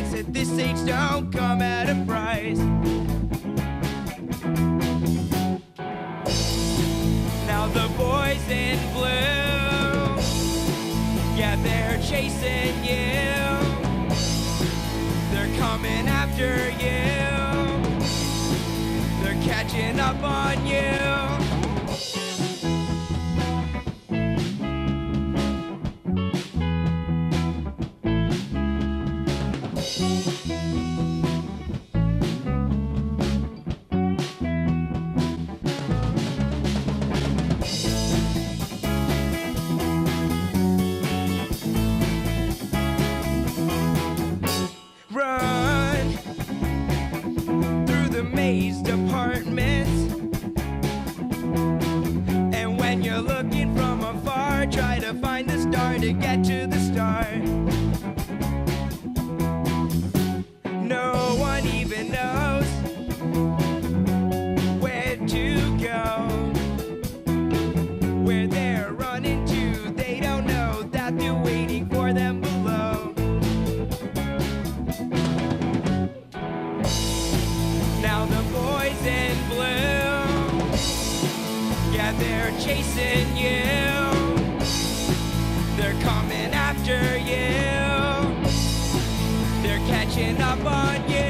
moments at this age don't come at a price. Now the boys in blue, yeah, they're chasing you. They're coming after you. They're catching up on you. Run through the maze departments, and when you're looking from afar, try to find the star to get to the start. No one even knows where to go, where they're running to. They don't know that they're waiting for them below. Now the boys in blue, yeah, they're chasing you. They're coming after you. They're catching up on you.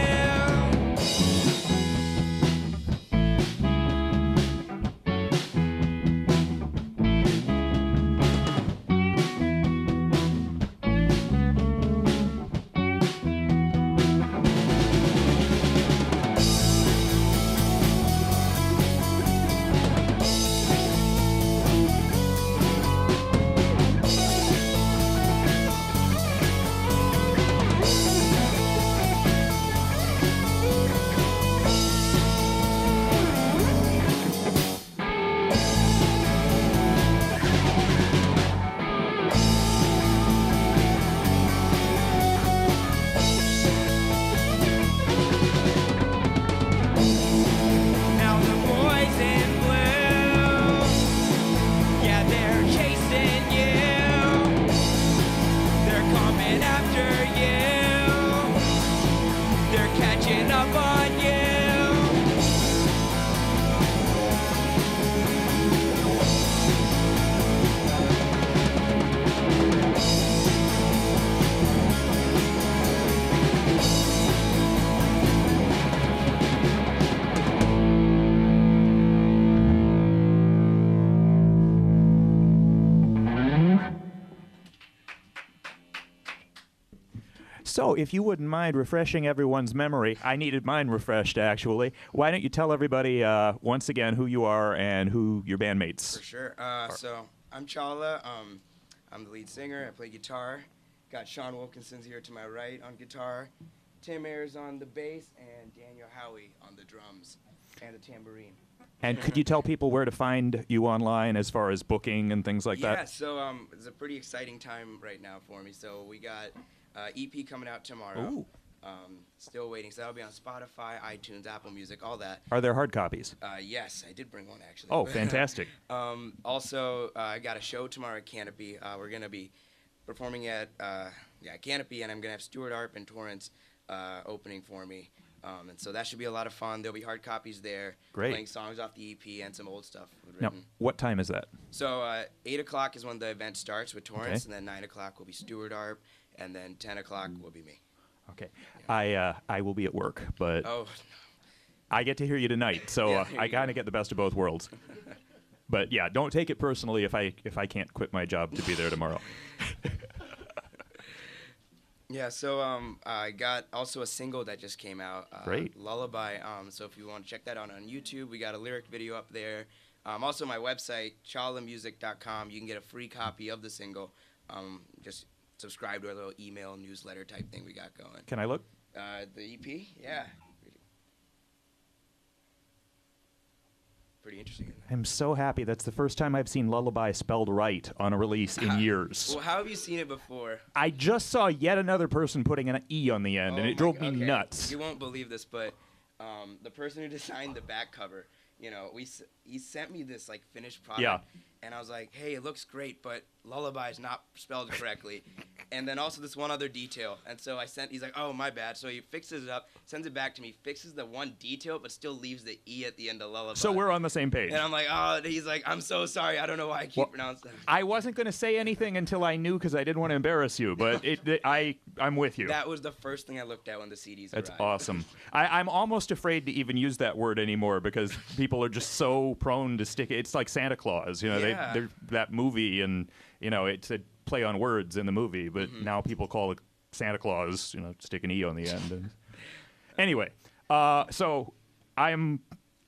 Now the boys in blue, yeah, they're chasing you. They're coming after you. They're catching up on you. So, if you wouldn't mind refreshing everyone's memory, I needed mine refreshed, actually. Why don't you tell everybody once again who you are and who your bandmates? For sure. So I'm Chawla. I'm the lead singer. I play guitar. Got Sean Wilkinson's here to my right on guitar. Tim Ayers on the bass, and Daniel Howie on the drums and the tambourine. And could you tell people where to find you online as far as booking and things like Yeah, that? so it's a pretty exciting time right now for me. So we got EP coming out tomorrow. Ooh. Still waiting. So that'll be on Spotify, iTunes, Apple Music, all that. Are there hard copies? Yes, I did bring one actually. Oh, fantastic. Also, I got a show tomorrow at Canopy. We're going to be performing at Canopy, and I'm going to have Stuart Arp and Torrance opening for me. And so that should be a lot of fun. There'll be hard copies there. Great. Playing songs off the EP and some old stuff Now, written. what time is that? So 8 o'clock is when the event starts with Torrance, Okay. and then 9 o'clock will be Stuart Arp, and then 10 o'clock will be me. Okay. I will be at work, but Oh, I get to hear you tonight, so Yeah, there I you kind go. of get the best of both worlds. But yeah, don't take it personally if I can't quit my job to be there tomorrow. yeah. So I got also a single that just came out. Great. Lullaby. So if you want to check that out on YouTube, we got a lyric video up there. Also my website, chawlamusic.com. You can get a free copy of the single. Just subscribe to our little email newsletter type thing we got going. Can I look? The EP, yeah. Pretty interesting. I'm so happy. That's the first time I've seen Lullaby spelled right on a release in years. Well, how have you seen it before? I just saw yet another person putting an E on the end, and Oh it drove my- me okay. nuts. You won't believe this, but the person who designed the back cover, you know, he sent me this like finished product, Yeah. and I was like, hey, it looks great, but lullaby is not spelled correctly. And then also this one other detail. And so he's like, oh, my bad. So he fixes it up, sends it back to me, fixes the one detail, but still leaves the E at the end of lullaby. So we're on the same page. And I'm like, oh, he's like, I'm so sorry. I don't know why I keep pronouncing that. I wasn't going to say anything until I knew because I didn't want to embarrass you, but I'm with you. That was the first thing I looked at when the CDs That's arrived. awesome. I'm almost afraid to even use that word anymore because people are just so prone to stick it. It's like Santa Claus, Yeah. they're that movie, and it's a play on words in the movie, but now people call it Santa Claus, stick an E on the end. And anyway, so I'm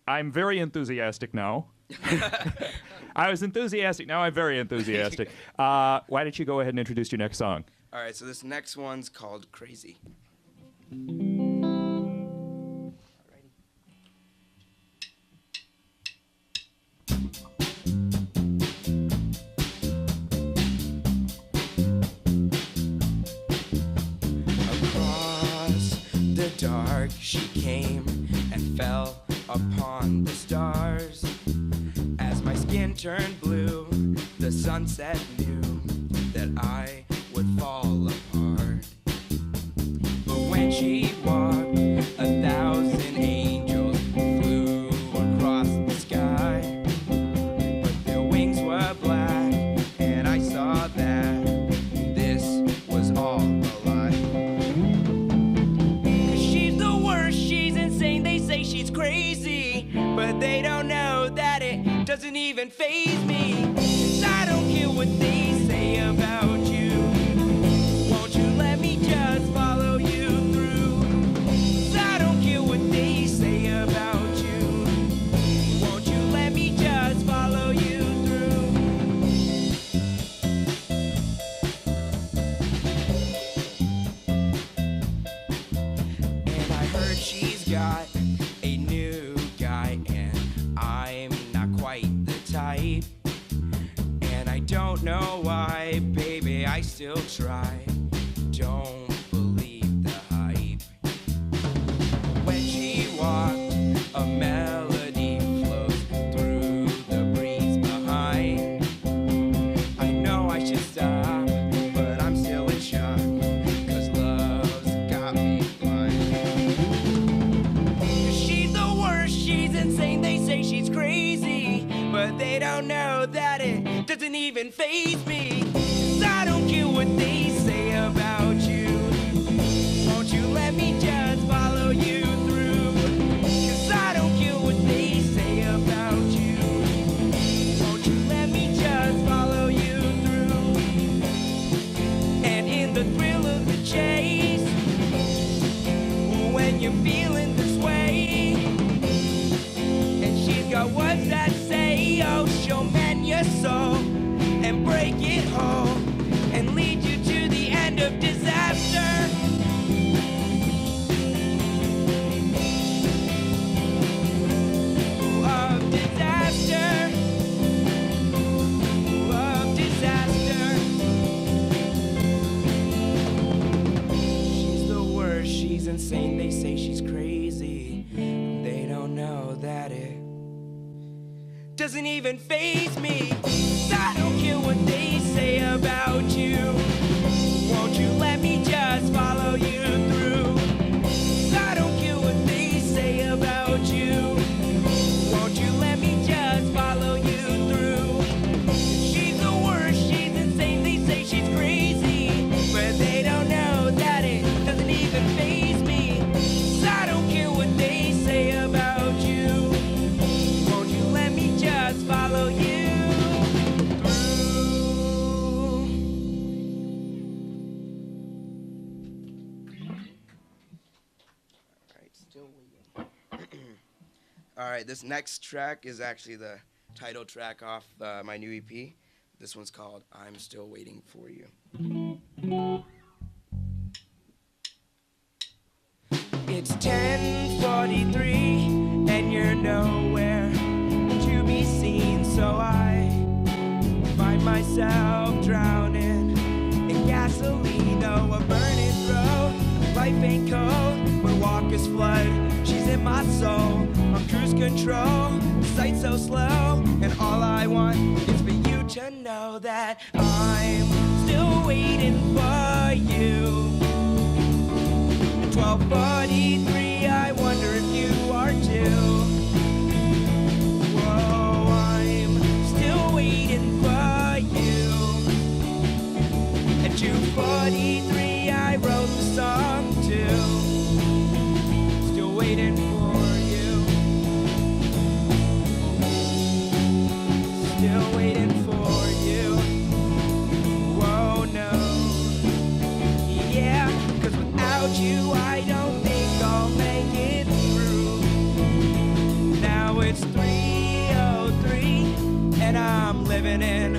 very enthusiastic now. I was enthusiastic. Now I'm very enthusiastic. Why don't you go ahead and introduce your next song? All right, so this next one's called Crazy. Dark, she came and fell upon the stars. As my skin turned blue, the sunset knew that I would fall apart. But when she walked, 1,000 angels flew across the sky. But their wings were black, and I saw that this was all a lie. She's crazy, but they don't know that it doesn't even faze me. 'Cause I don't care what they say about you. Won't you let me just follow you through? 'Cause I don't care what they say about you. Won't you let me just follow you through? And I heard she's got a new guy, and I'm not quite the type. And I don't know why, baby, I still try. Don't believe the hype. When she walked, a melody flows through the breeze behind. I know I should stop, but I'm still in shock, 'cause love's got me blind. She's insane, they say she's crazy, but they don't know that it doesn't even faze me. 'Cause I don't care what they say about you. Won't you let me just follow you through? 'Cause I don't care what they say about you. Won't you let me just follow you through? And in the thrill of the chase, when you're feeling this way, she's got words that say, oh, she'll mend your soul and break it whole and lead you to the end of disaster. Of disaster. Of disaster. She's the worst, she's insane, they say she's crazy. They don't know that it doesn't even faze me. I don't care what they say about you. Won't you let me just follow you through? I don't care what they say about you. Won't you let me just follow you through? She's the worst, she's insane, they say she's crazy, but they don't know that it doesn't even faze me. I don't care what they say about you. Won't you let me just follow you through? Alright, still waiting. Alright, this next track is actually the title track off my new EP. This one's called I'm Still Waiting for You. It's 10:43 and you're nowhere to be seen, so I find myself drowning in gasoline. Oh, a burning road, life ain't cold, we're walking raucous flood. She's in my soul, on cruise control, sight so slow, and all I want is for you to know that I'm still waiting for you. At 12:43, I wonder if you are too. Whoa, I'm still waiting for you. At 2:43, I wrote the song too. Still waiting for you. Still waiting for you. Whoa, no. Yeah, 'cause without you, I don't think I'll make it through. Now it's 3:03, and I'm living in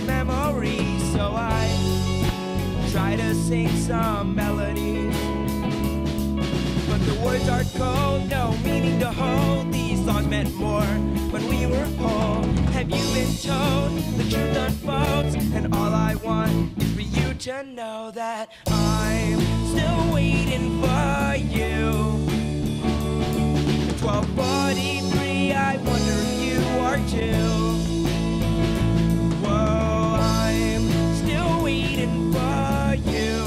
memory, so I try to sing some melodies, but the words are cold, no meaning to hold. These songs meant more when we were whole. Have you been told the truth unfolds, and all I want is for you to know that I'm still waiting for you. 12:43, I wonder if you are too. Whoa, I'm still waiting for you.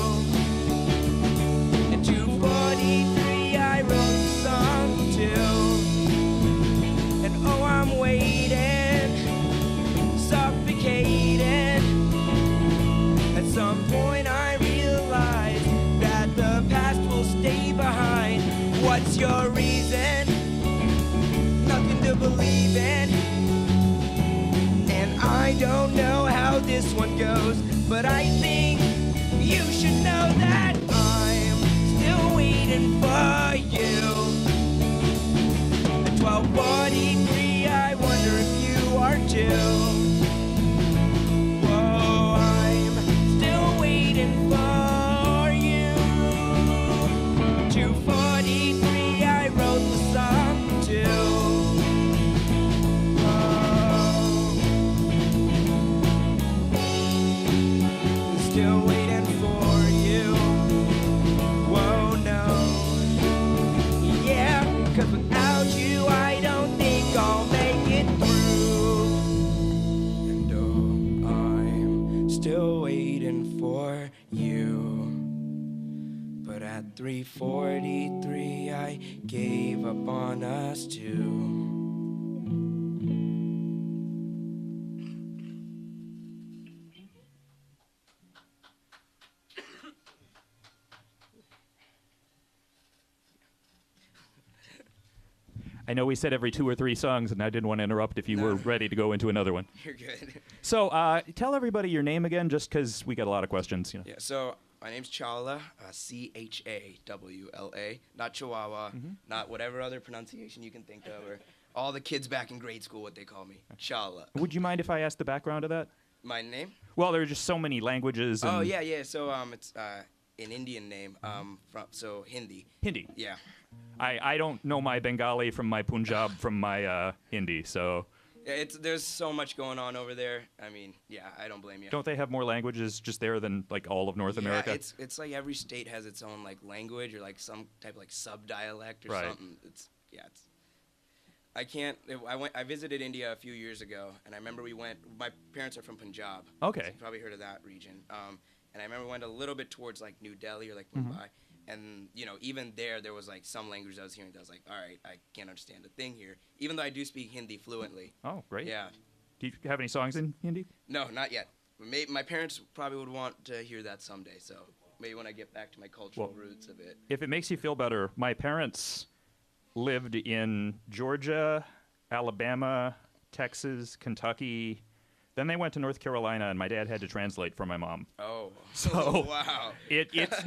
At 2:43, I wrote the song too. And oh, I'm waiting, suffocating. At some point I realized that the past will stay behind. What's your reason? Nothing to believe in. And I don't know how this one goes, but I think you should know that I'm still waiting for you. At 12:43, I wonder if you are too. Whoa, I'm still waiting for you. 2:43, I wrote the song too. Still waiting for you. Whoa, no. Yeah, 'cause without you, I don't think I'll make it through. And oh, I'm still waiting for you. But at 3:43, I gave up on us too. I know we said every 2 or 3 songs, and I didn't want to interrupt if you were ready to go into another one. You're good. So tell everybody your name again, just because we got a lot of questions. You know. Yeah, so my name's Chawla, Chawla, not Chihuahua, not whatever other pronunciation you can think of, or all the kids back in grade school what they call me, Chawla. Would you mind if I asked the background of that? My name? Well, there are just so many languages. And Oh yeah. So it's an Indian name, so Hindi. Hindi. Yeah. I don't know my Bengali from my Punjab from my Hindi, so. Yeah, there's so much going on over there. I mean, yeah, I don't blame you. Don't they have more languages just there than like all of North America? Yeah, it's like every state has its own like language or like some type of like sub-dialect or Right. something. I visited India a few years ago, and I remember my parents are from Punjab. Okay. So you've probably heard of that region. And I remember we went a little bit towards like New Delhi or like Mumbai. And, you know, even there was like some language I was hearing that I was like, all right, I can't understand a thing here. Even though I do speak Hindi fluently. Oh, great. Yeah. Do you have any songs in Hindi? No, not yet. My parents probably would want to hear that someday, so maybe when I get back to my cultural roots a bit. If it makes you feel better, my parents lived in Georgia, Alabama, Texas, Kentucky. Then they went to North Carolina, and my dad had to translate for my mom. Oh. So wow. It's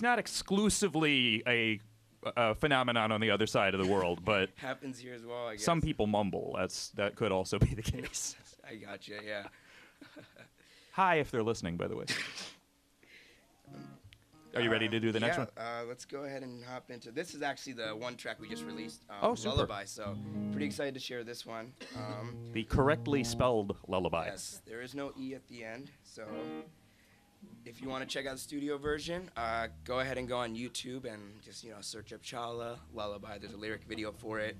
not exclusively a phenomenon on the other side of the world, but happens here as well, I guess. some people mumble. That could also be the case. I gotcha, yeah. Hi, if they're listening, by the way. Are you ready to do the next one? Let's go ahead and hop into. This is actually the one track we just released, super. Lullaby. So pretty excited to share this one. The correctly spelled lullaby. Yes, there is no E at the end. So if you want to check out the studio version, go ahead and go on YouTube and just search up Chawla Lullaby. There's a lyric video for it.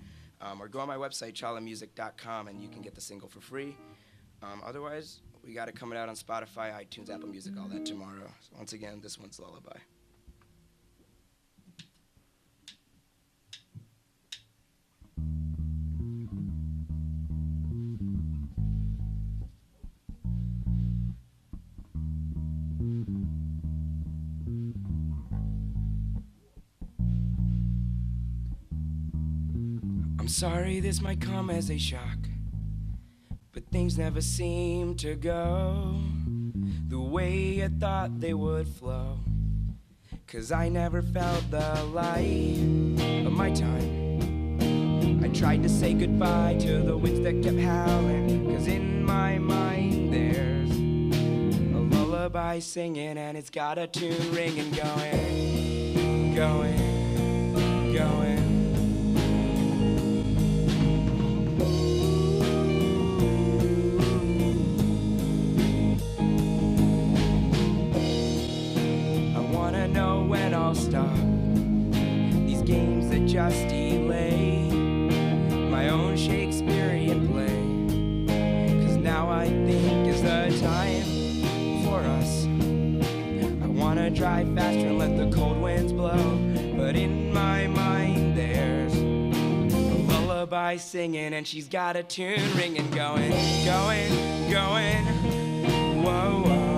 Or go on my website, chawlamusic.com, and you can get the single for free. Otherwise, we got it coming out on Spotify, iTunes, Apple Music, all that tomorrow. So once again, this one's Lullaby. I'm sorry this might come as a shock, but things never seem to go the way I thought they would flow. 'Cause I never felt the light of my time. I tried to say goodbye to the winds that kept howling, 'cause in my mind there's a lullaby singing, and it's got a tune ringing, going, going, going. I'll stop these games that just delay my own Shakespearean play. 'Cause now I think is the time for us. I wanna drive faster and let the cold winds blow, but in my mind there's a lullaby singing, and she's got a tune ringing, going, going, going, whoa, whoa.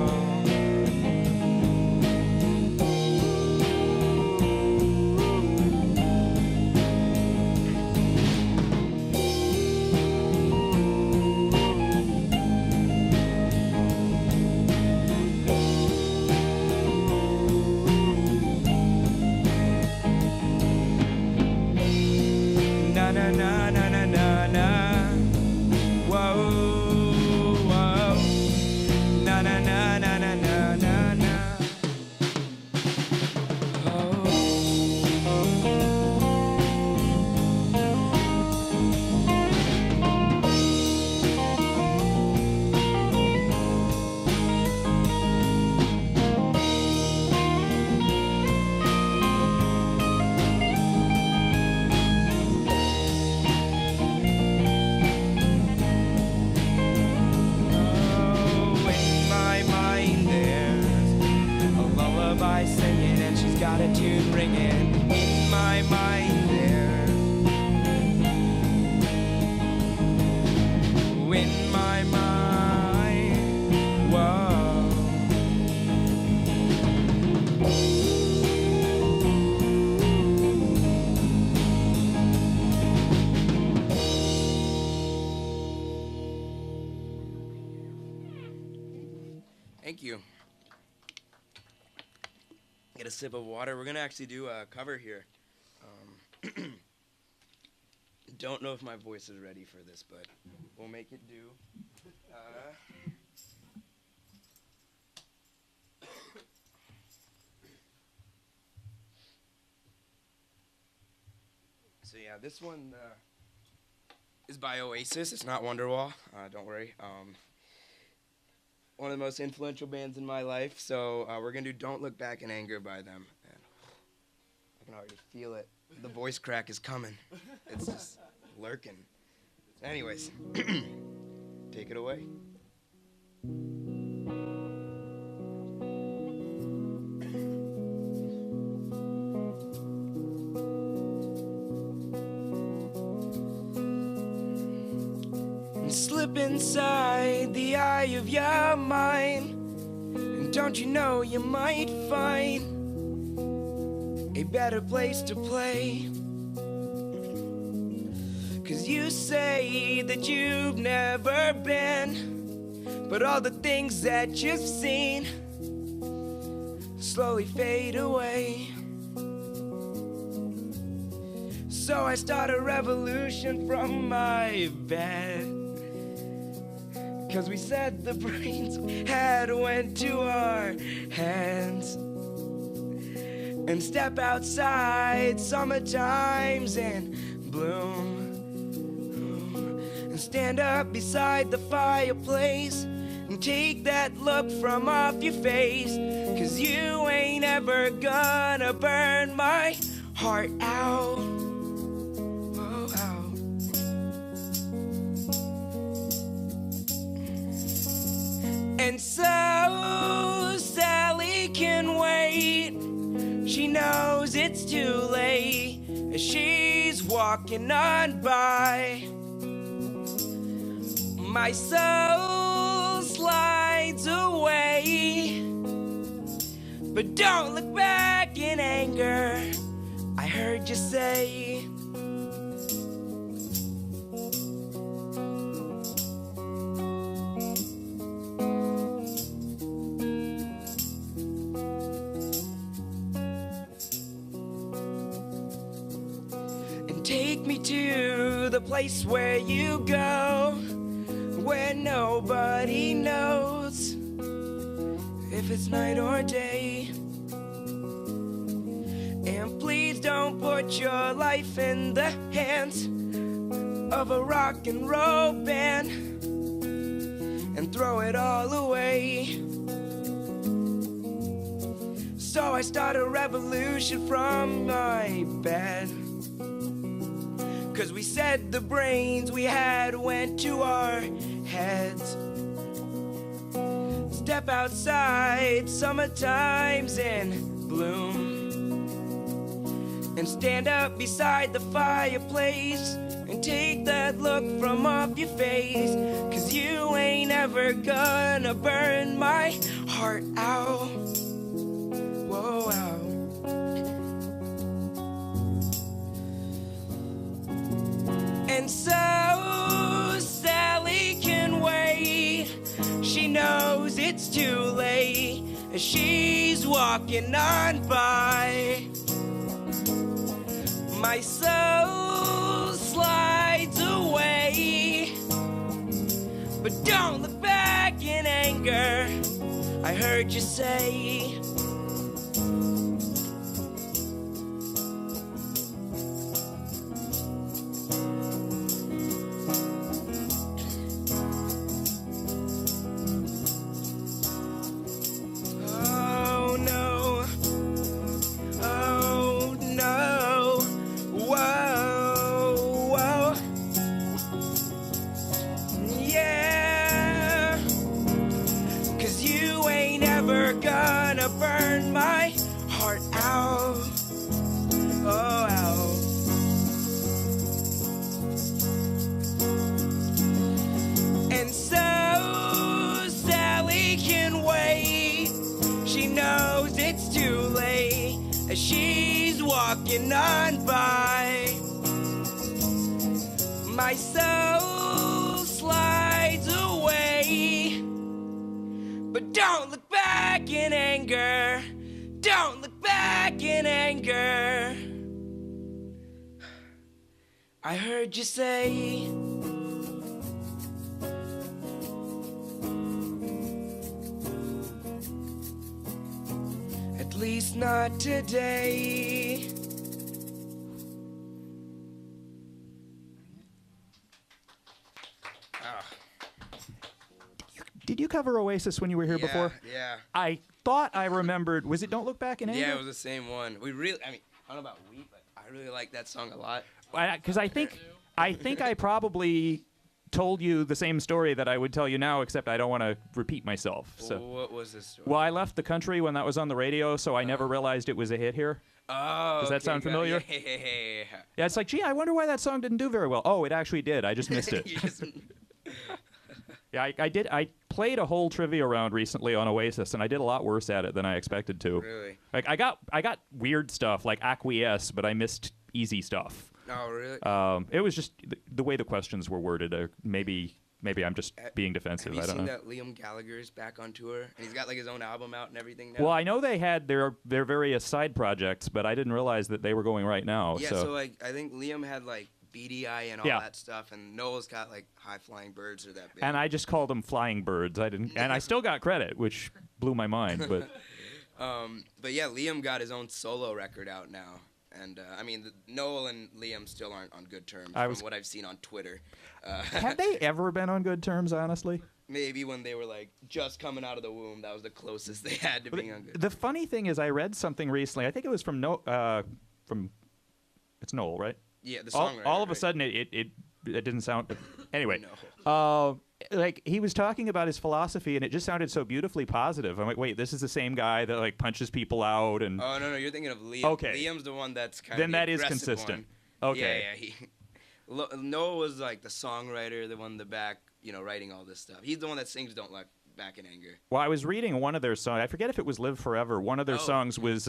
Singing, and she's got a tune ringing in my mind there. In my mind, whoa. Thank you. Get a sip of water. We're gonna actually do a cover here. Don't know if my voice is ready for this, but we'll make it do. So yeah, this one is by Oasis. It's not Wonderwall. Don't worry. One of the most influential bands in my life. So we're going to do Don't Look Back in Anger by them. And I can already feel it. The voice crack is coming. It's just lurking. Anyways, take it away. Slip inside the eye of your mind, and don't you know you might find a better place to play? 'Cause you say that you've never been, but all the things that you've seen slowly fade away. So I start a revolution from my bed, 'cause we said the brains had went to our hands, and step outside summertimes in bloom, and stand up beside the fireplace and take that look from off your face, 'cause you ain't ever gonna burn my heart out. Whoa, out. And so Sally can wait. She knows it's too late as she's walking on by. My soul slides away, but don't look back in anger, I heard you say. And take me to the place where you go, where nobody knows if it's night or day. And please don't put your life in the hands of a rock and roll band and throw it all away. So I start a revolution from my bed, 'cause we said the brains we had went to our heads. Step outside, summertime's in bloom, and stand up beside the fireplace and take that look from off your face, 'cause you ain't ever gonna burn my heart out. Whoa, out. And so Sally can wait. She knows it's too late as she's walking on by. My soul slides away, but don't look back in anger, I heard you say. Gonna burn my heart out. Oh, out. And so Sally can wait. She knows it's too late as she's walking on by. My soul slides away, but don't look back in anger. Don't look back in anger. I heard you say. At least not today. Did you cover Oasis when you were here before? Yeah. I thought I remembered. Was it "Don't Look Back in Anger"? Yeah, it was the same one. I mean, I don't know about we, but I really like that song a lot. Because I think I probably told you the same story that I would tell you now, except I don't want to repeat myself. So, what was this story? well, I left the country when that was on the radio, so I never realized it was a hit here. Oh, does that sound familiar? Yeah. Yeah, it's like, gee, I wonder why that song didn't do very well. Oh, it actually did. I just missed it. Yeah, I did. I played a whole trivia round recently on Oasis, and I did a lot worse at it than I expected to. Really? Like I got weird stuff like Acquiesce, but I missed easy stuff. Oh, really? It was just the way the questions were worded. Maybe I'm just being defensive. Have you I don't seen know. that Liam Gallagher's back on tour, and he's got like his own album out and everything now? Well, I know they had their various side projects, but I didn't realize that they were going right now. Yeah, so like I think Liam had like BDI and all that stuff, and Noel's got like High Flying Birds or that big. And I just called them Flying Birds. I didn't, and I still got credit, which blew my mind. But yeah, Liam got his own solo record out now, And I mean, Noel and Liam still aren't on good terms I from was- what I've seen on Twitter. Have they ever been on good terms, honestly? Maybe when they were like just coming out of the womb, that was the closest they had to being on good. The funny thing is, I read something recently. I think it was from it's Noel, right? Yeah, the all, songwriter. all of a right? sudden it didn't sound. Anyway, No. like he was talking about his philosophy, and it just sounded so beautifully positive. I'm like, wait, this is the same guy that like punches people out, and Oh no, you're thinking of Liam. Okay. Liam's the one that's kind then of that is consistent. Okay. Yeah. Noah was like the songwriter, the one in the back, writing all this stuff. He's the one that sings "Don't Look Back in Anger." Well, I was reading one of their songs. I forget if it was "Live Forever." One of their Oh. songs was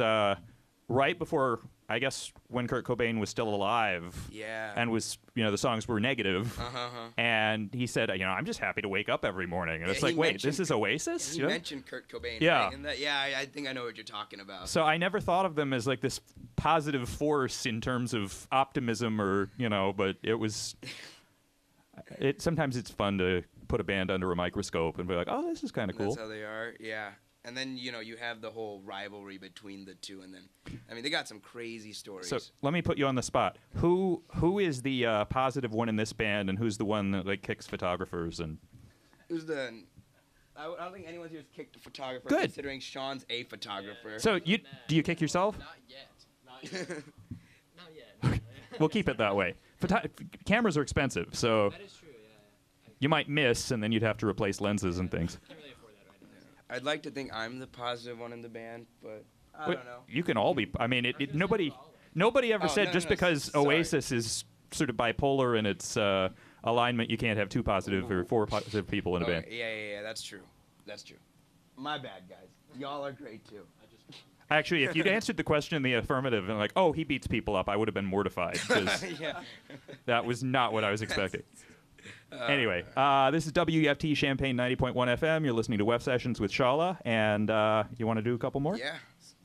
right before, I guess, when Kurt Cobain was still alive. Yeah. And was, the songs were negative. Uh-huh. And he said, I'm just happy to wake up every morning. And Yeah, it's like, he wait, mentioned- this is Oasis? He mentioned Kurt Cobain. Yeah. Right? And I think I know what you're talking about. So I never thought of them as like this positive force in terms of optimism or, but it was... Sometimes it's fun to put a band under a microscope and be like, oh, this is kind of cool. That's how they are, yeah. And then, you have the whole rivalry between the two. And then, I mean, they got some crazy stories. So let me put you on the spot. Who is the positive one in this band, and who's the one that like kicks photographers? And Who's the... I don't think anyone's here has kicked a photographer, Good. considering Sean's a photographer. so do you kick yourself? Not yet. Not yet. Not yet. We'll keep it that way. Cameras are expensive, so That is true. Yeah. you might miss, and then you'd have to replace lenses and things. I can't really afford that right now. I'd like to think I'm the positive one in the band, but I But don't know. you can all be. I mean, nobody ever Oh, said no, just no, because sorry. Oasis is sort of bipolar in its alignment, you can't have two positive or four positive people in a Okay, band. yeah, that's true. That's true. My bad, guys. Y'all are great, too. Actually, if you'd answered the question in the affirmative and like, oh, he beats people up, I would have been mortified because Yeah. that was not what I was expecting. Anyway, this is WEFT Champaign 90.1 FM. You're listening to WEFT Sessions with Chawla, and you want to do a couple more? Yeah.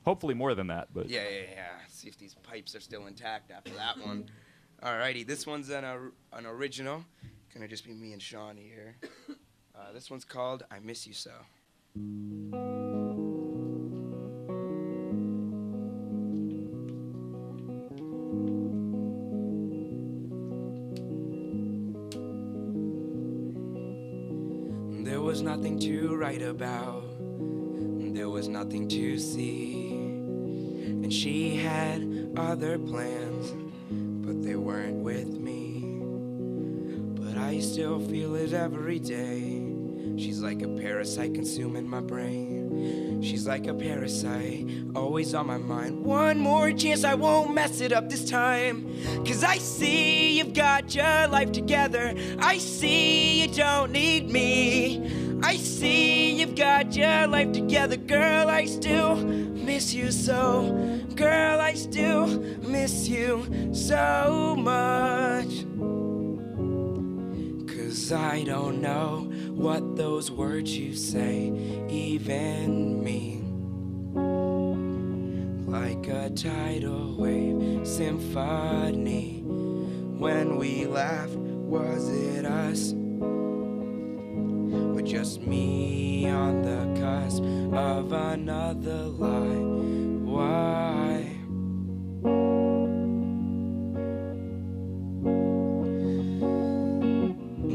Hopefully more than that, but Yeah. See if these pipes are still intact after that one. Alrighty, this one's an original. Gonna just be me and Shawnee here. This one's called "I Miss You So." There was nothing to write about. There was nothing to see. And she had other plans, but they weren't with me. But I still feel it every day. She's like a parasite consuming my brain. She's like a parasite, always on my mind. One more chance, I won't mess it up this time. 'Cause I see you've got your life together. I see you don't need me. I see you've got your life together. Girl, I still miss you so. Girl, I still miss you so much. 'Cause I don't know what those words you say even mean. Like a tidal wave symphony. When we laughed, was it us? Or just me on the cusp of another lie? Why?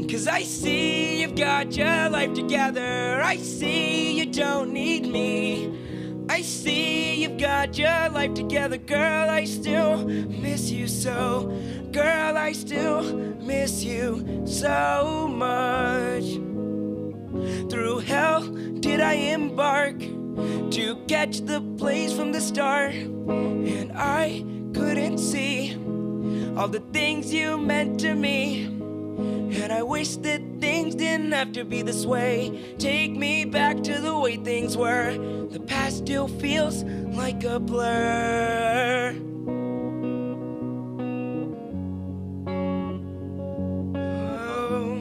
'Cause I see you've got your life together. I see you don't need me. I see you've got your life together. Girl, I still miss you so. Girl, I still miss you so much. Through hell did I embark to catch the blaze from the start. And I couldn't see all the things you meant to me. And I wish that things didn't have to be this way. Take me back to the way things were. The past still feels like a blur. Oh.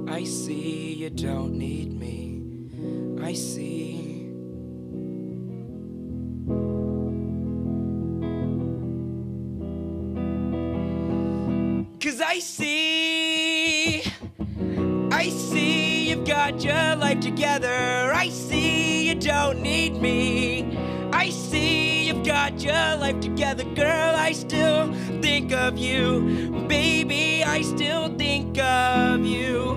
I see you don't need me. I see 'Cause I see you've got your life together. I see you don't need me. I see you've got your life together, girl. I still think of you, baby. I still think of you.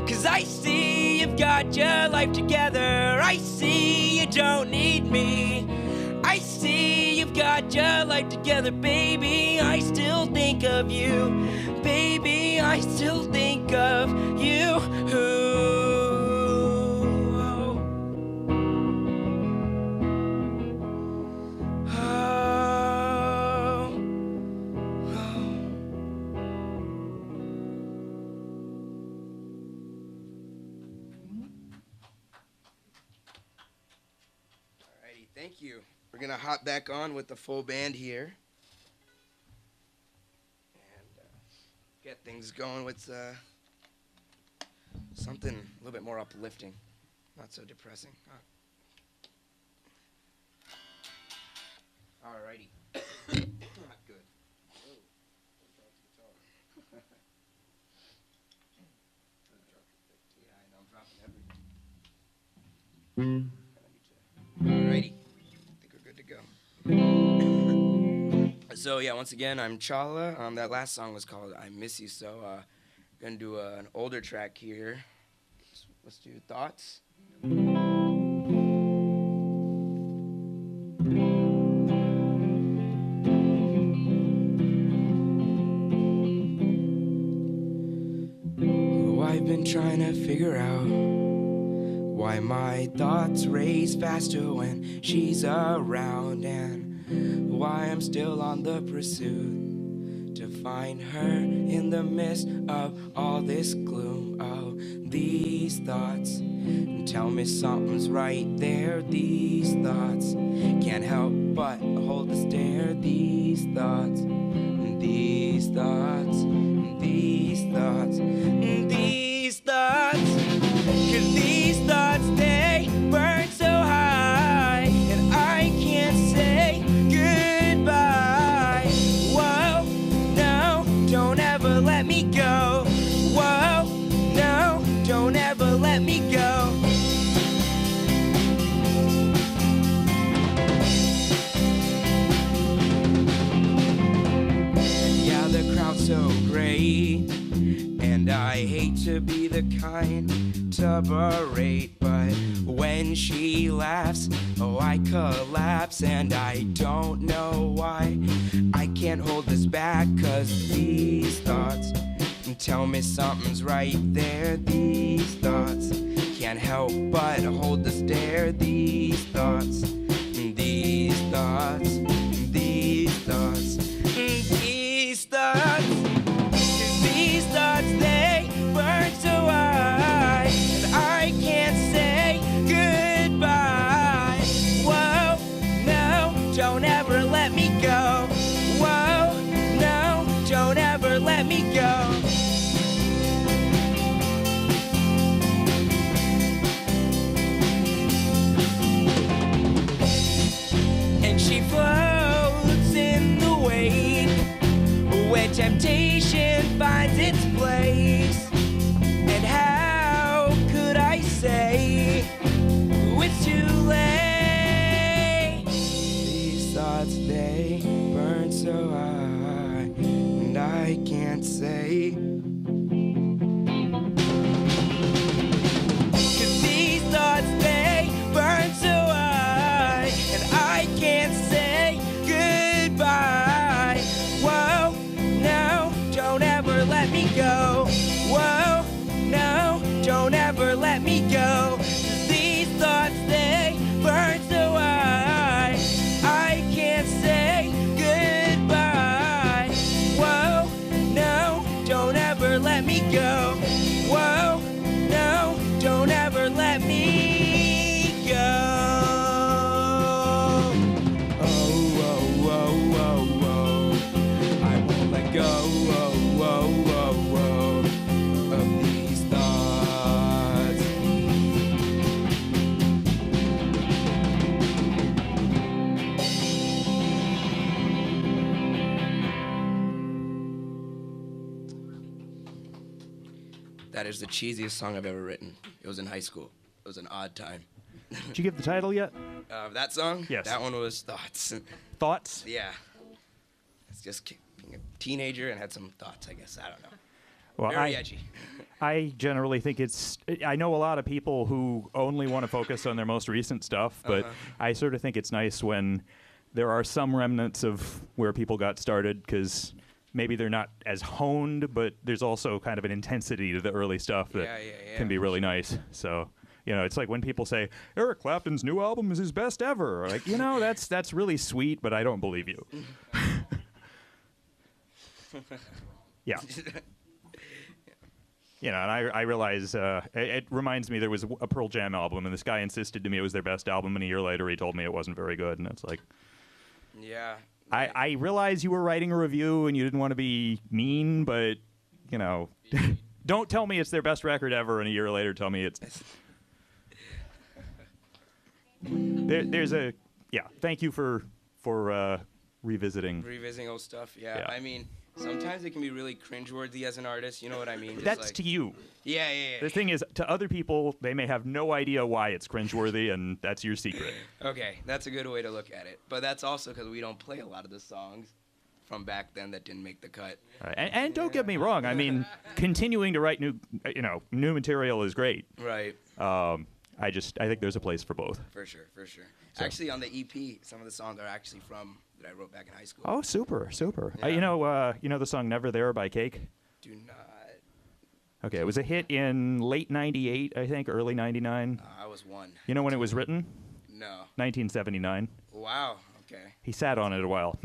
'Cause I see you've got your life together. I see you don't need me. I see you've got your life together, baby. I still think of you, baby. I still think of you. Alrighty, thank you. We're gonna hop back on with the full band here and get things going with something a little bit more uplifting, not so depressing. Alrighty. Not good. Oh, yeah, I know, I'm dropping everything. Alrighty. So yeah, once again, I'm Chawla. That last song was called "I Miss You," so gonna do an older track here. Let's do Thoughts. Oh, I've been trying to figure out why my thoughts race faster when she's around, and why I'm still on the pursuit to find her in the midst of all this gloom. Oh, these thoughts tell me something's right there. These thoughts can't help but hold the stare. These thoughts, these thoughts, these thoughts, these thoughts. 'Cause these thoughts, they burn so high, and I can't say goodbye. Whoa, no, don't ever let me go. Whoa, no, don't ever let me go. Yeah, the crowd's so great, and I hate to be the kind to berate, but when she laughs, oh, I collapse, and I don't know why. I can't hold this back, 'cause these thoughts tell me something's right there. These thoughts can't help but hold the stare. These thoughts, these thoughts, these thoughts, these thoughts. 'Cause these thoughts, they burn so high, and I can't say goodbye. Whoa, no, don't ever let me go. Whoa, no, don't ever let me go. And she floats in the wake where temptation finds its place. And how could I say it's too late? These thoughts, they burn so high, and I can't say. 'Cause these thoughts, they burn so high, and I can't say goodbye. Whoa, no, don't ever let me go. Whoa, no, don't ever let me go. These thoughts, they burn so high, I can't say goodbye. Whoa, no, don't ever let me go. Whoa, no, don't ever let me go. Oh, whoa, whoa, whoa, whoa. I won't let go. Whoa, whoa, whoa, whoa. Of these thoughts. That is the cheesiest song I've ever written. It was in high school. It was an odd time. Did you give the title yet? That song? Yes. That one was Thoughts. Thoughts? Yeah. It's just being a teenager and had some thoughts, I guess. I don't know. Well, Very edgy. I generally think I know a lot of people who only want to focus on their most recent stuff, but I sort of think it's nice when there are some remnants of where people got started, because maybe they're not as honed, but there's also kind of an intensity to the early stuff that can be really nice. So, it's like when people say Eric Clapton's new album is his best ever. Like, that's really sweet, but I don't believe you. Yeah. And I realize it reminds me there was a Pearl Jam album, and this guy insisted to me it was their best album, and a year later he told me it wasn't very good, and it's like, yeah. I realize you were writing a review and you didn't want to be mean, but don't tell me it's their best record ever, and a year later tell me it's. There's a Thank you for revisiting Revisiting old stuff. Yeah. I mean, sometimes it can be really cringeworthy as an artist. You know what I mean? Just That's like, to you. Yeah. The thing is, to other people, they may have no idea why it's cringeworthy, and that's your secret. Okay, that's a good way to look at it. But that's also because we don't play a lot of the songs from back then that didn't make the cut. Right. And don't get me wrong. I mean, continuing to write new material is great. Right. I think there's a place for both. For sure. So. Actually, on the EP, some of the songs are actually that I wrote back in high school. Oh, super. Yeah. You know the song "Never There" by Cake? Do not. Okay, it was a hit in late '98, I think, early '99. I was one. You know when it was written? No. 1979. Wow. Okay. He sat on it a while.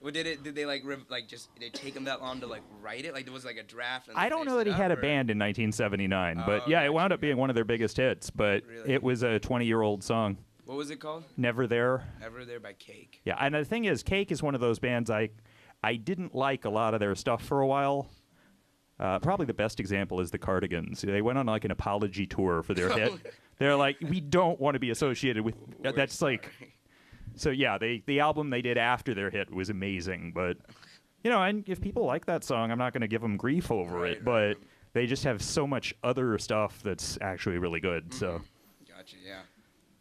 Well, did they did they take him that long to write it? Like there was a draft. And I don't know that he had a band in 1979, but it wound up being one of their biggest hits. But Really? It was a 20-year-old song. What was it called? Never There. Never There by Cake. Yeah, and the thing is, Cake is one of those bands I didn't like a lot of their stuff for a while. Probably the best example is the Cardigans. They went on an apology tour for their hit. They're like, we don't want to be associated with. That's sorry. So yeah, the album they did after their hit was amazing. But and if people like that song, I'm not going to give them grief over it. But they just have so much other stuff that's actually really good. Mm-hmm. So. Gotcha. Yeah.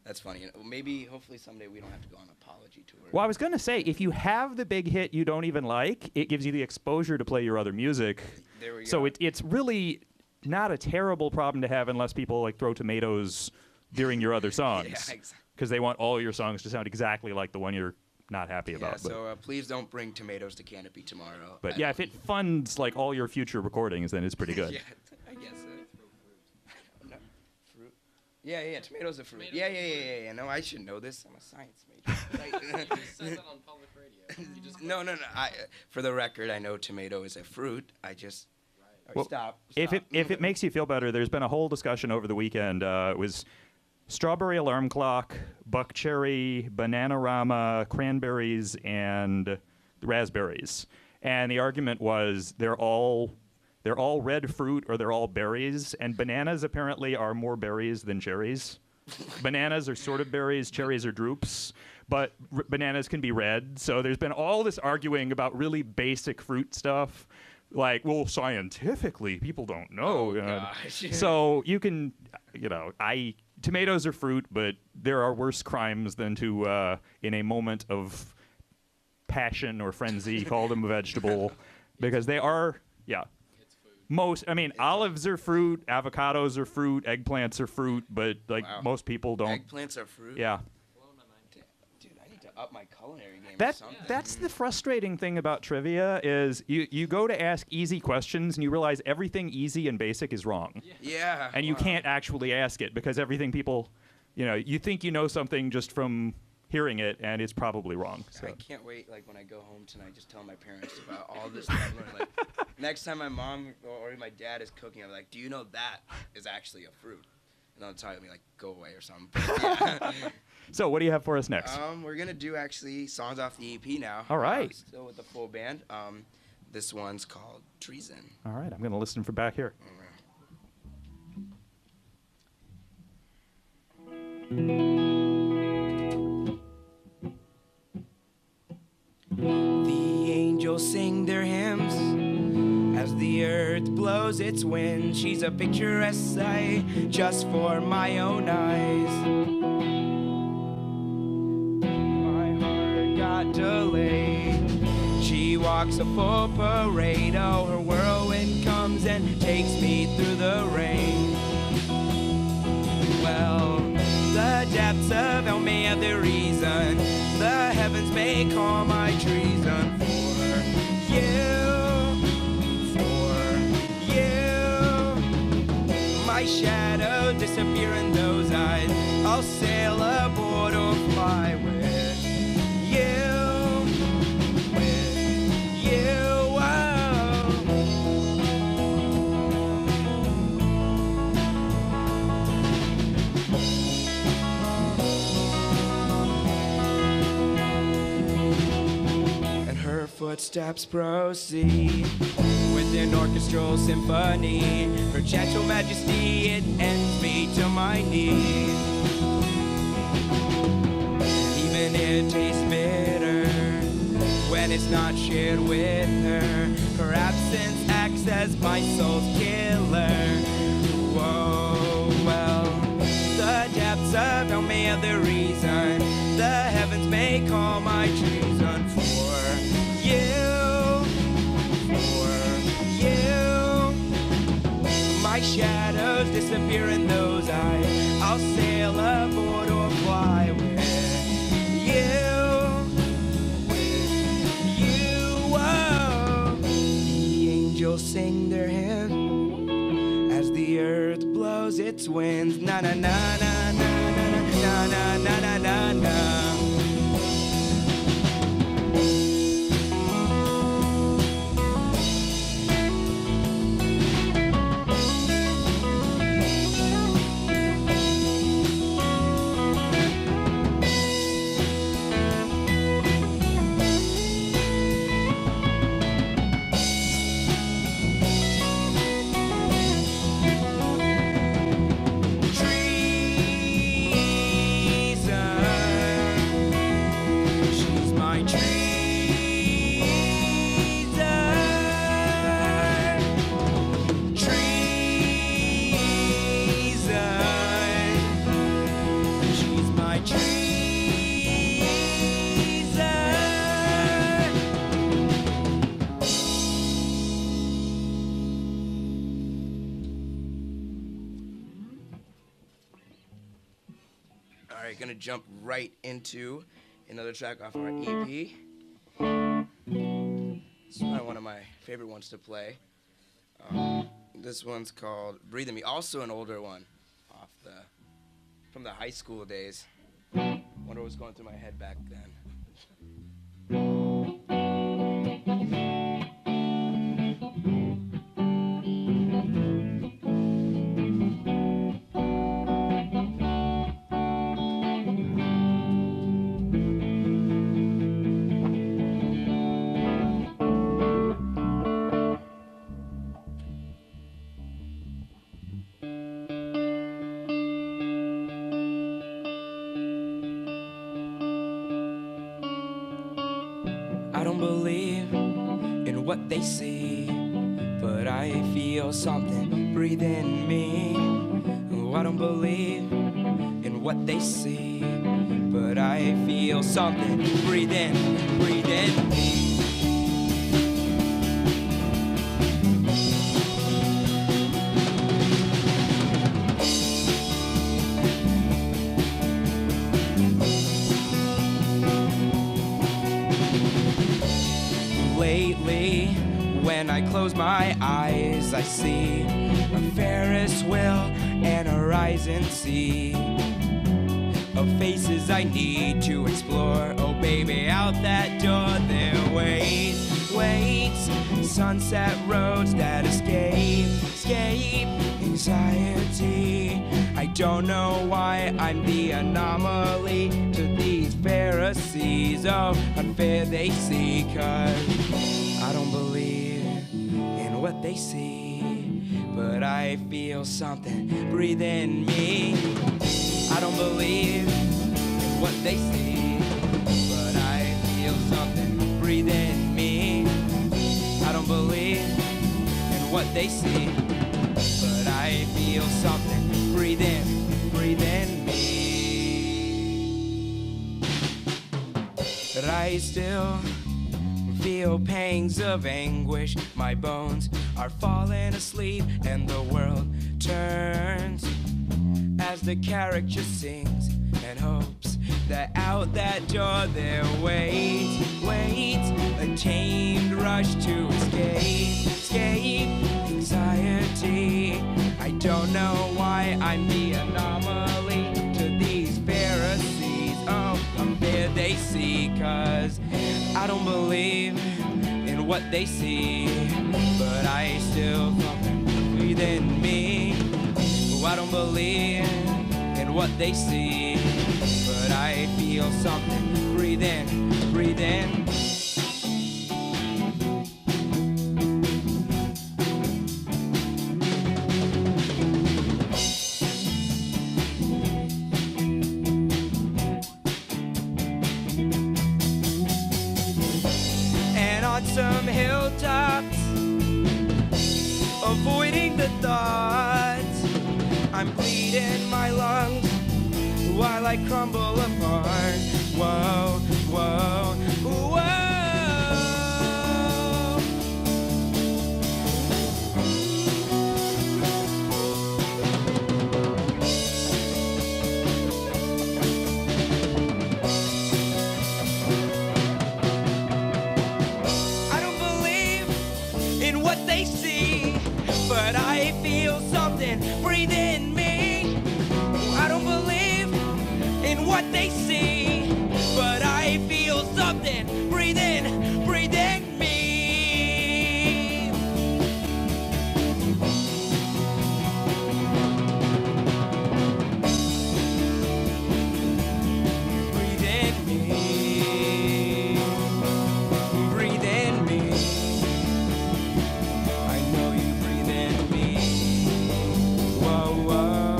That's funny. Maybe, hopefully, someday we don't have to go on an apology tour. Well, I was going to say, if you have the big hit you don't even like, it gives you the exposure to play your other music. There we go. So it's really not a terrible problem to have unless people throw tomatoes during your other songs. Yeah, exactly. Because they want all your songs to sound exactly like the one you're not happy about. So please don't bring tomatoes to Canopy tomorrow. But if it funds all your future recordings, then it's pretty good. Yeah, I guess so. No, fruit. Yeah, tomatoes are fruit. Yeah. No, I should know this. I'm a science major. You just said that on public radio. You just No. For the record, I know tomato is a fruit. I just. Right. Well, Stop. If it makes you feel better, there's been a whole discussion over the weekend. It was strawberry alarm clock, buck cherry, bananarama, cranberries, and raspberries. And the argument was they're all red fruit or they're all berries. And bananas apparently are more berries than cherries. Bananas are sort of berries, cherries are drupes. But bananas can be red. So there's been all this arguing about really basic fruit stuff. Scientifically, people don't know. Oh, gosh. So you can, tomatoes are fruit, but there are worse crimes than to, in a moment of passion or frenzy, call them a vegetable, because they are, It's food. Olives are fruit, avocados are fruit, eggplants are fruit, but Wow. most people don't. Eggplants are fruit. Yeah. Blowing my mind. Dude, I need to up my culinary game. or That something. that's the frustrating thing about trivia is you go to ask easy questions and you realize everything easy and basic is wrong. Yeah. And you wow. can't actually ask it because everything people, you think you know something just from hearing it, and it's probably wrong. So. I can't wait, when I go home tonight, just tell my parents about all this stuff. Next time my mom or my dad is cooking, I'm like, do you know that is actually a fruit? And they'll tell me, go away or something. But, yeah. So what do you have for us next? We're going to do, actually, songs off the EP now. All right. Still with the full band. This one's called Treason. All right, I'm going to listen from back here. The angels sing their hymns as the earth blows its wind. She's a picturesque sight just for my own eyes. My heart got delayed. She walks a full parade. Oh, her whirlwind comes and takes me through the rain. Well, the depths of hell may have their reason. The heavens may call my treason for you. My shadow disappear in those eyes. I'll sail aboard or fly with you. Footsteps proceed with an orchestral symphony. Her gentle majesty, it ends me to my knees. Even it tastes bitter when it's not shared with her. Her absence acts as my soul's killer. Whoa, well, the depths of hell may have their reason. The heavens may call my treason for you. My shadows disappear in those eyes. I'll sail aboard or fly with you. Oh. The angels sing their hymn as the earth blows its winds. Na na na na na na na na na na na na. Alright, gonna jump right into another track off our EP. This is probably one of my favorite ones to play. This one's called Breathe Me, also an older one from the high school days. Wonder what was going through my head back then. I don't believe in what they see, but I feel something breathe in me. Oh, I don't believe in what they see, but I feel something breathe in me. Lately, when I close my eyes, I see a Ferris wheel and a rising sea of faces I need to explore. Oh baby, out that door there waits sunset roads that escape anxiety. I don't know why I'm the anomaly to these Pharisees. Oh, unfair they see, 'cause I don't believe in what they see, but I feel something breathe in me. I don't believe in what they see, but I feel something breathe in me. I don't believe in what they see. I still feel pangs of anguish. My bones are falling asleep and the world turns as the character sings and hopes that out that door there waits a tamed rush to escape anxiety. I don't know why I'm the anomaly to these Pharisees. Oh, I'm there they see, 'cause I don't believe in what they see, but I still something within me. Oh, I don't believe in what they see, but I feel something breathing. And on some hilltops, avoiding the thoughts, I'm bleeding my lungs while I crumble apart. Whoa, whoa, whoa. I don't believe in what they see, but I feel something breathe in me. I don't believe in what they see, but I feel something breathe in me. Breathe in me. Breathe in me. I know you breathe in me. Whoa, whoa.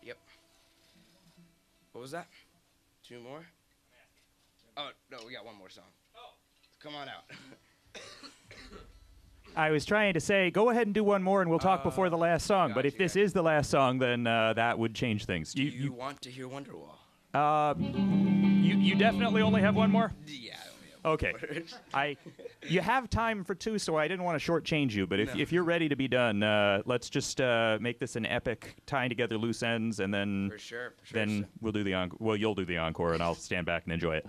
Yep. What was that? Two more? Oh, no, we got one more song. Oh. Come on out. I was trying to say, go ahead and do one more, and we'll talk before the last song. But if this is the last song, then that would change things. Do you want to hear Wonderwall? You definitely only have one more? Yeah, I only have Okay. one more. You have time for two, so I didn't want to shortchange you. But if you're ready to be done, let's just make this an epic tying together loose ends, and then For sure. then we'll do the encore. Well, you'll do the encore, and I'll stand back and enjoy it.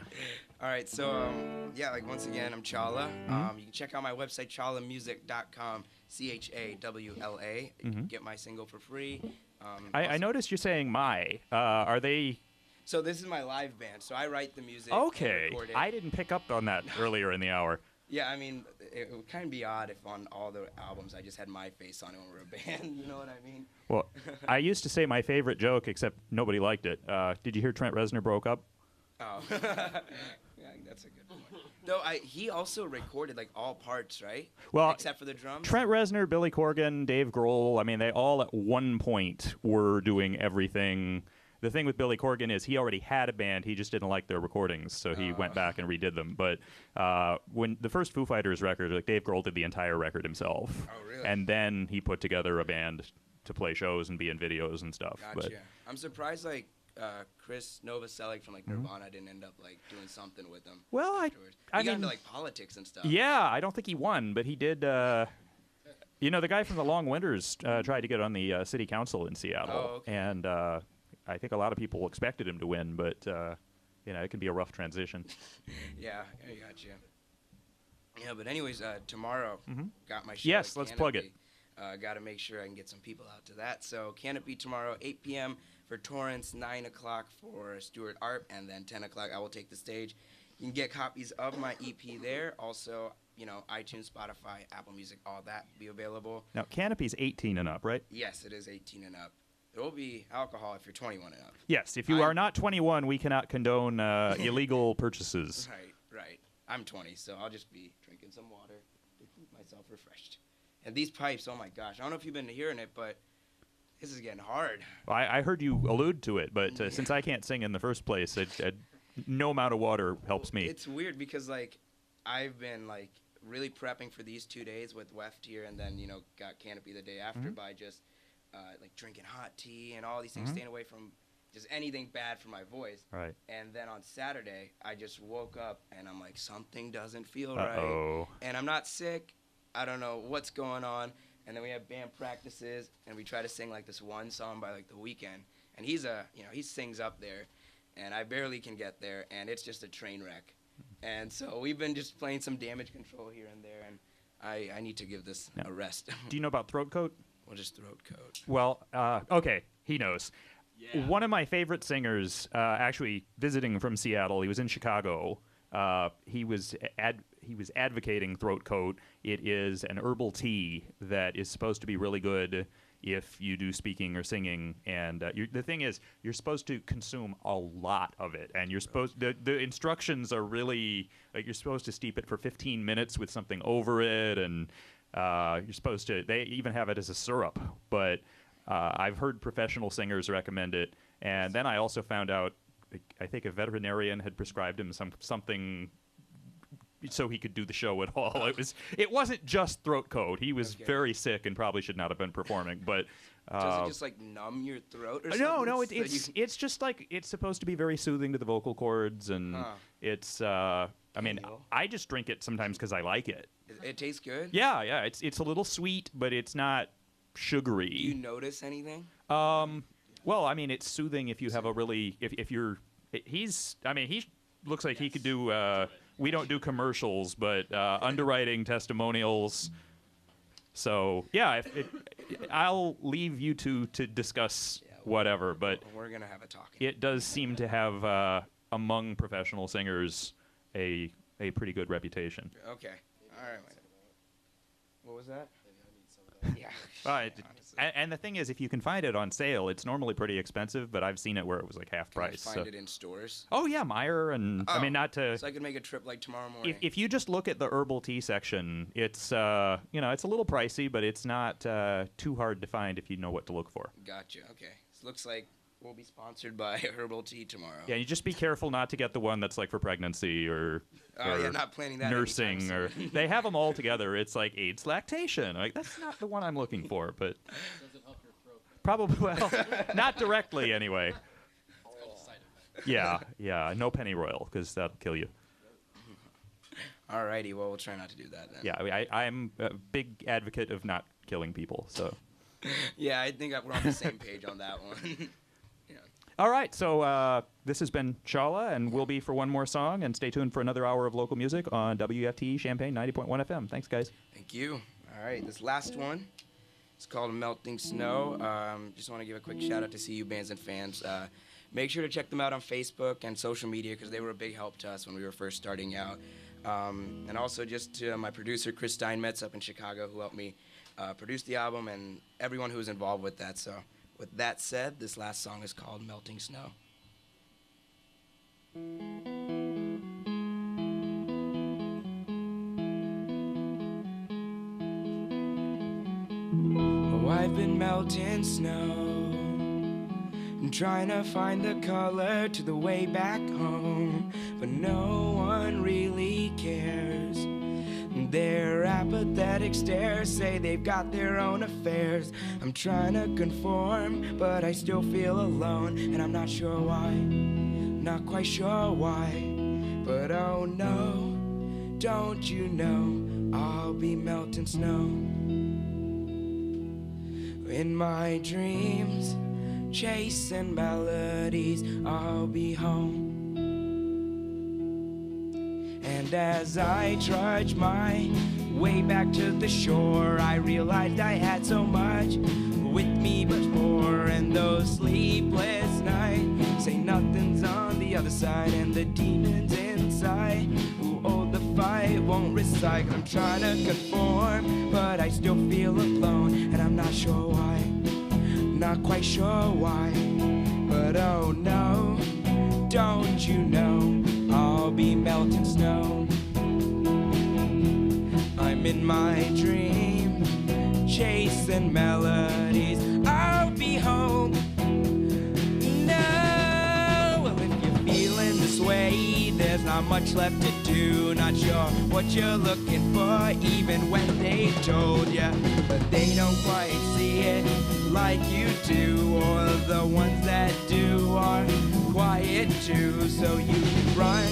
All right, so yeah, like once again, I'm Chawla. You can check out my website, chawlamusic.com, CHAWLA. You can get my single for free. I noticed you're saying my. Are they? So this is my live band. So I write the music. Okay. And record it. I didn't pick up on that earlier in the hour. Yeah, I mean, it would kind of be odd if on all the albums I just had my face on it when we were a band. You know what I mean? Well, I used to say my favorite joke, except nobody liked it. Did you hear Trent Reznor broke up? Oh. Yeah, that's a good one. Though he also recorded like all parts, right? Well, except for the drums. Trent Reznor, Billy Corgan, Dave Grohl, I mean, they all at one point were doing everything. The thing with Billy Corgan is he already had a band. He just didn't like their recordings, so he went back and redid them. But when the first Foo Fighters record, like Dave Grohl did the entire record himself. Oh, really? And then he put together a band to play shows and be in videos and stuff. Gotcha. But I'm surprised like Chris Novoselic from like Nirvana didn't end up like doing something with them. Well, afterwards. I He got mean, into like politics and stuff. yeah, I don't think he won, but he did. You know, the guy from the Long Winters tried to get on the city council in Seattle, Oh, okay. and I think a lot of people expected him to win, but you know, it can be a rough transition. Yeah, I got you. Yeah, but anyways, tomorrow got my show. Yes, at let's plug it. Got to make sure I can get some people out to that. So Canopy tomorrow, 8 p.m. for Torrance, 9 o'clock for Stuart Arp, and then 10 o'clock I will take the stage. You can get copies of my EP there. Also, you know, iTunes, Spotify, Apple Music, all that be available. Now, Canopy's 18 and up, right? Yes, it is 18 and up. There will be alcohol if you're 21 and up. Yes, if you are not 21, we cannot condone illegal purchases. Right. I'm 20, so I'll just be drinking some water to keep myself refreshed. And these pipes, oh my gosh, I don't know if you've been hearing it, but This is getting hard. Well, I heard you allude to it, but since I can't sing in the first place, no amount of water helps me. It's weird because like I've been like really prepping for these 2 days with WEFT here, and then got Canopy the day after by just like drinking hot tea and all these things, staying away from just anything bad for my voice. Right. And then on Saturday, I just woke up and I'm like, something doesn't feel Uh-oh. right. And I'm not sick. I don't know what's going on. And then we have band practices, and we try to sing like this one song by like The Weeknd. And he sings up there, and I barely can get there, and it's just a train wreck. And so we've been just playing some damage control here and there, and I need to give this a rest. Do you know about throat coat? Well, just throat coat. Well, okay, he knows. Yeah. One of my favorite singers, actually visiting from Seattle, he was in Chicago. He was advocating throat coat. It is an herbal tea that is supposed to be really good if you do speaking or singing. And the thing is, you're supposed to consume a lot of it, and you're supposed the instructions are really like you're supposed to steep it for 15 minutes with something over it, and you're supposed to. They even have it as a syrup, but I've heard professional singers recommend it, and then I also found out. I think a veterinarian had prescribed him something so he could do the show at all. It wasn't just throat coat. He was very sick and probably should not have been performing. But does it just like numb your throat or something? No. It's just like it's supposed to be very soothing to the vocal cords, and it's. I mean, I just drink it sometimes because I like it. It tastes good. Yeah. It's a little sweet, but it's not sugary. Do you notice anything? Well, I mean, it's soothing if you have a really if you're. He looks like he could do. We don't do commercials, but underwriting, testimonials. So yeah, I'll leave you two to discuss whatever. But we're gonna have a talk. It does seem to have among professional singers a pretty good reputation. Okay. All right. What was that? Yeah. And the thing is, if you can find it on sale, it's normally pretty expensive, but I've seen it where it was like half price. Can I find it in stores? Oh, yeah, Meyer, and I mean, not to... So I could make a trip like tomorrow morning. If you just look at the herbal tea section, it's, it's a little pricey, but it's not too hard to find if you know what to look for. Gotcha, okay. So it looks like we'll be sponsored by herbal tea tomorrow. Yeah, you just be careful not to get the one that's like for pregnancy or not planning that nursing, or they have them all together. It's like AIDS lactation. Like that's not the one I'm looking for, but Does it help your throat? probably well, not directly anyway. It's called a side effect. Yeah, no pennyroyal because that'll kill you. Alrighty, well we'll try not to do that then. Yeah, I mean, I'm a big advocate of not killing people. So. Yeah, I think we're on the same page on that one. All right, so this has been Chawla, and we'll be for one more song, and stay tuned for another hour of local music on WFT Champaign 90.1 FM. Thanks, guys. Thank you. All right, this last one is called Melting Snow. Just want to give a quick shout out to CU bands and fans. Make sure to check them out on Facebook and social media because they were a big help to us when we were first starting out. And also just to my producer, Chris Steinmetz up in Chicago, who helped me produce the album, and everyone who was involved with that. So. With that said, this last song is called Melting Snow. Oh, I've been melting snow and trying to find the color to the way back home, but no one really cares. Their apathetic stares say they've got their own affairs. I'm trying to conform, but I still feel alone, and I'm not sure why, not quite sure why. But oh no, don't you know I'll be melting snow. In my dreams, chasing melodies, I'll be home. And as I trudge my way back to the shore, I realized I had so much with me, much more. And those sleepless nights say nothing's on the other side, and the demons inside who hold the fight won't recycle. I'm trying to conform, but I still feel alone, and I'm not sure why, not quite sure why. But oh no, don't you know I'll be melting snow. I'm in my dream, chasing melodies, I'll be not much left to do. Not sure what you're looking for, even when they told ya. But they don't quite see it like you do, or the ones that do are quiet too. So you can run,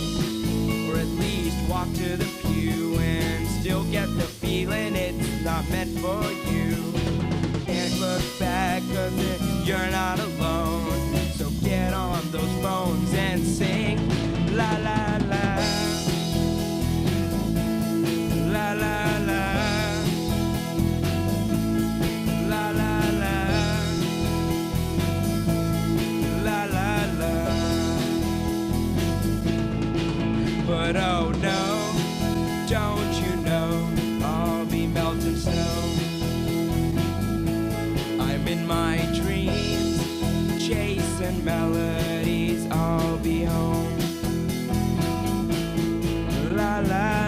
or at least walk to the pew, and still get the feeling it's not meant for you. Can't look back, 'cause you're not alone. So get on those phones and sing la la la, la la la, la la la, la la la. But oh no, don't you know I'll be melting snow. I'm in my dreams, chasing melodies, I'll be home. La la